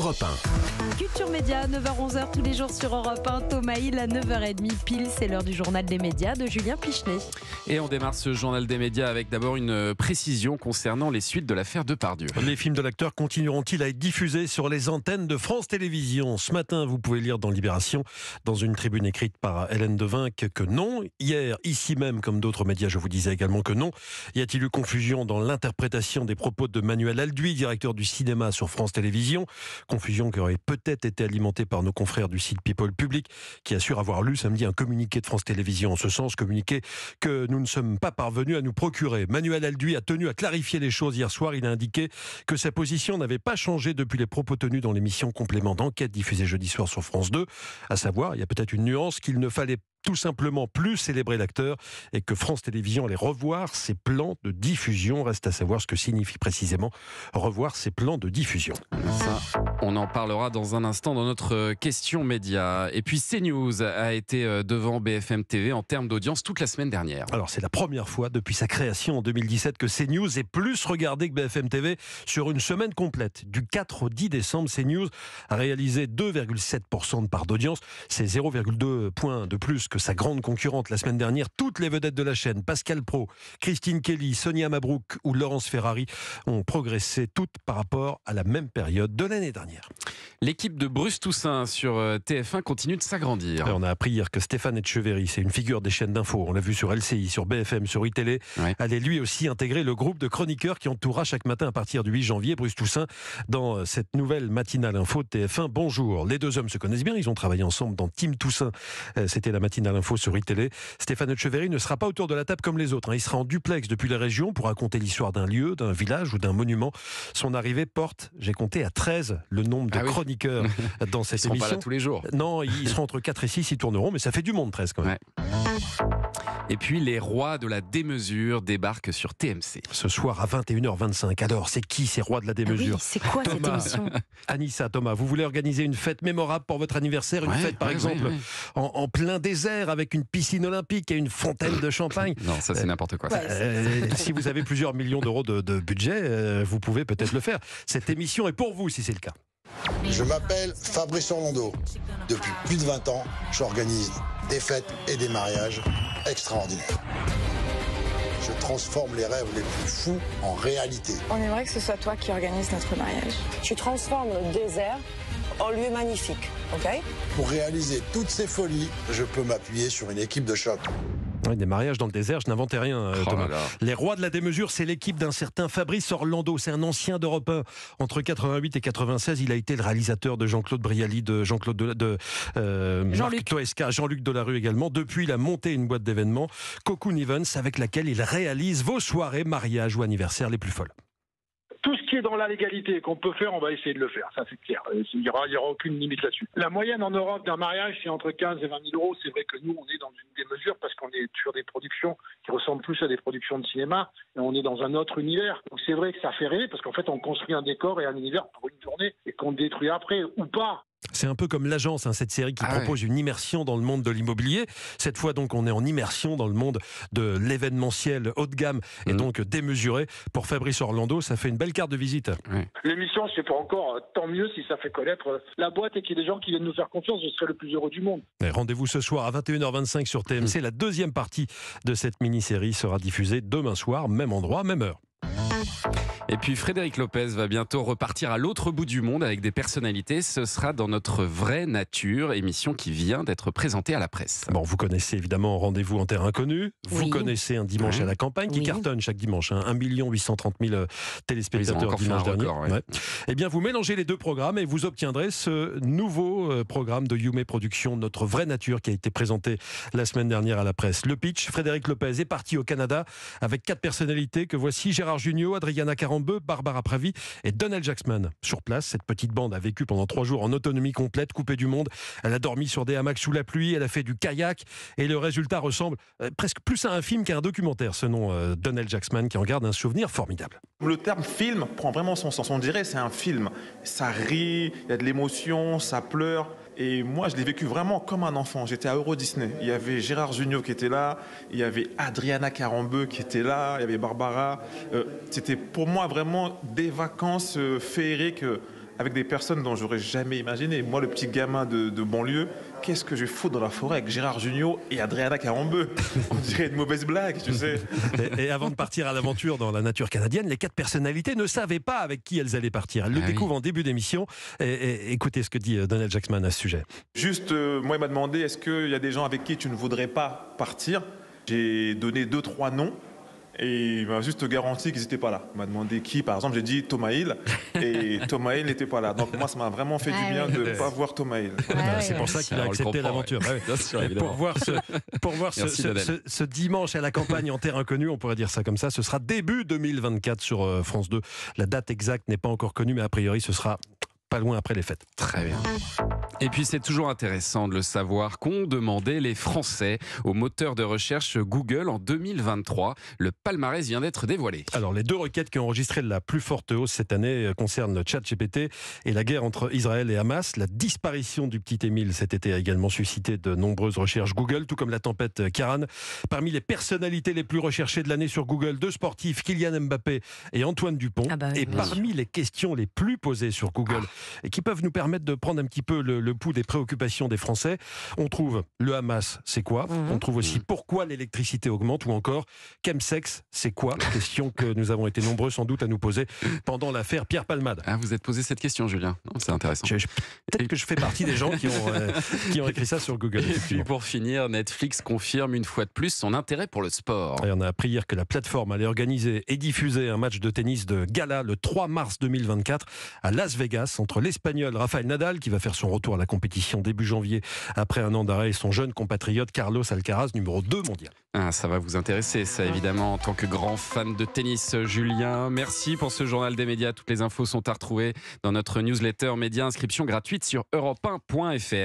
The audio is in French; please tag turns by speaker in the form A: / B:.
A: Europe 1.
B: Culture Média, 9h-11h tous les jours sur Europe 1. Thomas Hill à 9h30 pile, c'est l'heure du journal des médias de Julien Pichenet.
C: Et on démarre ce journal des médias avec d'abord une précision concernant les suites de l'affaire Depardieu.
D: Les films de l'acteur continueront-ils à être diffusés sur les antennes de France Télévisions ? Ce matin, vous pouvez lire dans Libération, dans une tribune écrite par Hélène Devinck, que non. Hier, ici même, comme d'autres médias, je vous disais également que non. Y a-t-il eu confusion dans l'interprétation des propos de Manuel Alduy, directeur du cinéma sur France Télévisions ? Confusion qui aurait peut-être été alimentée par nos confrères du site People Public, qui assurent avoir lu samedi un communiqué de France Télévisions en ce sens, communiqué que nous ne sommes pas parvenus à nous procurer. Manuel Alduy a tenu à clarifier les choses hier soir. Il a indiqué que sa position n'avait pas changé depuis les propos tenus dans l'émission Complément d'enquête diffusée jeudi soir sur France 2. À savoir, il y a peut-être une nuance, qu'il ne fallait tout simplement plus célébrer l'acteur et que France Télévisions allait revoir ses plans de diffusion. Reste à savoir ce que signifie précisément revoir ses plans de diffusion.
C: Ça, on en parlera dans un instant dans notre question média. Et puis CNews a été devant BFM TV en termes d'audience toute la semaine dernière.
D: Alors c'est la première fois depuis sa création en 2017 que CNews est plus regardé que BFM TV sur une semaine complète. Du 4 au 10 décembre, CNews a réalisé 2,7% de part d'audience. C'est 0,2 points de plus que sa grande concurrente la semaine dernière. Toutes les vedettes de la chaîne, Pascal Praud, Christine Kelly, Sonia Mabrouk ou Laurence Ferrari, ont progressé toutes par rapport à la même période de l'année dernière.
C: L'équipe de Bruce Toussaint sur TF1 continue de s'agrandir.
D: On a appris hier que Stéphane Etcheverry, c'est une figure des chaînes d'infos, on l'a vu sur LCI, sur BFM, sur iTélé, allait lui aussi intégrer le groupe de chroniqueurs qui entourera chaque matin à partir du 8 janvier Bruce Toussaint dans cette nouvelle matinale info de TF1. Bonjour. Les deux hommes se connaissent bien, ils ont travaillé ensemble dans Team Toussaint. C'était la matinale info sur iTélé. Stéphane Etcheverry ne sera pas autour de la table comme les autres. Il sera en duplex depuis les régions pour raconter l'histoire d'un lieu, d'un village ou d'un monument. Son arrivée porte, j'ai compté à 13 le nombre de chroniqueurs dans cette émission. Ils ne seront
C: pas là tous les jours.
D: Non, ils seront entre 4 et 6, ils tourneront, mais ça fait du monde 13 quand même.
C: Ouais. Et puis les rois de la démesure débarquent sur TMC.
D: Ce soir à 21h25. Alors, c'est qui ces rois de la démesure ?
B: Oui, c'est quoi cette émission ?
D: Anissa, Thomas, vous voulez organiser une fête mémorable pour votre anniversaire ? Une fête par exemple en plein désert avec une piscine olympique et une fontaine de champagne ?
C: Non, ça c'est n'importe quoi.
D: Si vous avez plusieurs millions d'euros de budget, vous pouvez peut-être le faire. Cette émission est pour vous si c'est le cas.
E: Je m'appelle Fabrice Orlando. Depuis plus de 20 ans, j'organise des fêtes et des mariages extraordinaires. Je transforme les rêves les plus fous en réalité.
F: On aimerait que ce soit toi qui organise notre mariage.
G: Tu transformes le désert en lieu magnifique, ok ?
E: Pour réaliser toutes ces folies, je peux m'appuyer sur une équipe de choc.
D: Oui, des mariages dans le désert, je n'inventais rien, Thomas. Les rois de la démesure, c'est l'équipe d'un certain Fabrice Orlando. C'est un ancien d'Europe 1. Entre 88 et 96, il a été le réalisateur de Jean-Claude Brialy, de Jean-Claude Marc Toesca, Jean-Luc Delarue également. Depuis, il a monté une boîte d'événements, Cocoon Events, avec laquelle il réalise vos soirées, mariages ou anniversaires les plus folles.
H: Tout ce qui est dans la légalité qu'on peut faire, on va essayer de le faire, ça c'est clair. Il n'y aura aucune limite là-dessus. La moyenne en Europe d'un mariage, c'est entre 15 et 20 000 euros. C'est vrai que nous, on est dans une démesure parce qu'on est sur des productions qui ressemblent plus à des productions de cinéma et on est dans un autre univers. Donc c'est vrai que ça fait rêver parce qu'en fait, on construit un décor et un univers pour une journée et qu'on détruit après ou pas.
D: C'est un peu comme L'Agence, cette série qui propose une immersion dans le monde de l'immobilier. Cette fois, donc, on est en immersion dans le monde de l'événementiel haut de gamme et donc démesuré. Pour Fabrice Orlando, ça fait une belle carte de visite.
H: L'émission, je sais pas encore, tant mieux si ça fait connaître la boîte et qu'il y ait des gens qui viennent nous faire confiance, je serai le plus heureux du monde.
D: Rendez-vous ce soir à 21h25 sur TMC. La deuxième partie de cette mini-série sera diffusée demain soir, même endroit, même heure.
C: Et puis Frédéric Lopez va bientôt repartir à l'autre bout du monde avec des personnalités. Ce sera dans Notre Vraie Nature, émission qui vient d'être présentée à la presse.
D: Bon, vous connaissez évidemment Rendez-vous en terre inconnue. Vous connaissez Un dimanche à la campagne qui cartonne chaque dimanche. 1 830 000 téléspectateurs dimanche dernier. Eh bien, vous mélangez les deux programmes et vous obtiendrez ce nouveau programme de Yume Productions, Notre Vraie Nature, qui a été présenté la semaine dernière à la presse. Le pitch, Frédéric Lopez est parti au Canada avec 4 personnalités que voici: Gérard Jugnot, Adriana Carambeu, Barbara Pravi et Donald Jackman. Sur place, cette petite bande a vécu pendant 3 jours en autonomie complète, coupée du monde. Elle a dormi sur des hamacs sous la pluie, elle a fait du kayak et le résultat ressemble presque plus à un film qu'à un documentaire. Ce nom, Donald Jackman, qui en garde un souvenir formidable.
I: Le terme film prend vraiment son sens. On dirait c'est un film. Ça rit, il y a de l'émotion, ça pleure. Et moi, je l'ai vécu vraiment comme un enfant. J'étais à Euro Disney. Il y avait Gérard Jugnot qui était là, il y avait Adriana Carambeu qui était là, il y avait Barbara. C'était pour moi vraiment des vacances féeriques avec des personnes dont j'aurais jamais imaginé. Moi, le petit gamin de banlieue, qu'est-ce que je fous dans la forêt avec Gérard Jugnot et Adriana Carambeu? On dirait une mauvaise blague, tu sais.
D: Et avant de partir à l'aventure dans la nature canadienne, les 4 personnalités ne savaient pas avec qui elles allaient partir. Elles le découvrent en début d'émission. Et écoutez ce que dit Donald Jackman à ce sujet.
I: Juste, moi, il m'a demandé, est-ce qu'il y a des gens avec qui tu ne voudrais pas partir? J'ai donné 2-3 noms. Et il m'a juste garanti qu'ils n'étaient pas là. Il m'a demandé qui, par exemple, j'ai dit Thomas Hill, et Thomas Hill n'était pas là. Donc moi, ça m'a vraiment fait du bien de ne pas voir Thomas Hill.
D: C'est pour ça qu'il a accepté l'aventure. Pour voir ce dimanche à la campagne en terre inconnue, on pourrait dire ça comme ça, ce sera début 2024 sur France 2. La date exacte n'est pas encore connue, mais a priori, ce sera pas loin après les fêtes.
C: Très bien. Et puis c'est toujours intéressant de le savoir qu'ont demandé les Français au moteur de recherche Google en 2023. Le palmarès vient d'être dévoilé.
D: Alors les 2 requêtes qui ont enregistré la plus forte hausse cette année concernent le ChatGPT et la guerre entre Israël et Hamas. La disparition du petit Émile cet été a également suscité de nombreuses recherches Google, tout comme la tempête Kiran. Parmi les personnalités les plus recherchées de l'année sur Google, 2 sportifs, Kylian Mbappé et Antoine Dupont. Parmi les questions les plus posées sur Google et qui peuvent nous permettre de prendre un petit peu le pouls des préoccupations des Français, on trouve le Hamas, c'est quoi? On trouve aussi pourquoi l'électricité augmente, ou encore chemsex, c'est quoi? Question que nous avons été nombreux sans doute à nous poser pendant l'affaire Pierre Palmade.
C: Ah, vous êtes posé cette question, Julien? C'est intéressant.
D: Peut-être que je fais partie des gens qui ont écrit ça sur Google.
C: Et puis pour finir, Netflix confirme une fois de plus son intérêt pour le sport.
D: Et on a appris hier que la plateforme allait organiser et diffuser un match de tennis de gala le 3 mars 2024 à Las Vegas entre l'Espagnol Rafael Nadal, qui va faire son retour à la compétition début janvier après un an d'arrêt, et son jeune compatriote Carlos Alcaraz, numéro 2 mondial.
C: Ah, ça va vous intéresser, ça, évidemment, en tant que grand fan de tennis. Julien, merci pour ce journal des médias. Toutes les infos sont à retrouver dans notre newsletter média, inscription gratuite sur europe1.fr.